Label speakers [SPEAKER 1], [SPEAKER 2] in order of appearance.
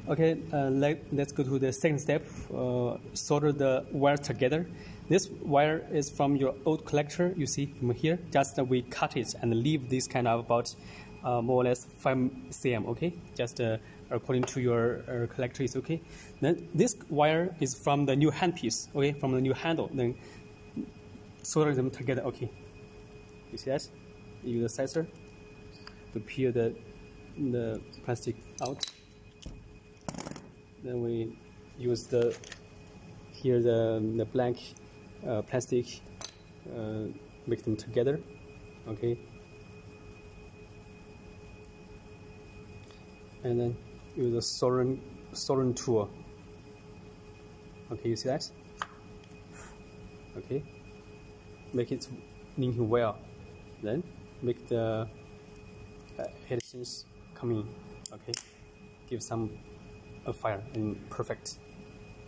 [SPEAKER 1] Okay, let's go to the second step. Solder the wires together. This wire is from your old collector. You see from here. Just we cut it and leave this kind of about more or less 5 cm. Okay, just according to your collector is okay. Then this wire is from the new handpiece. Okay, from the new handle. Then solder them together. Okay, you see that? Use a scissor to peel the plastic out. Then we use the blank plastic, make them together. Okay, and then use a soldering tool. Okay, you see that? Okay, make it linking well. Then make the adhesions come in. Okay, give some a fire and perfect.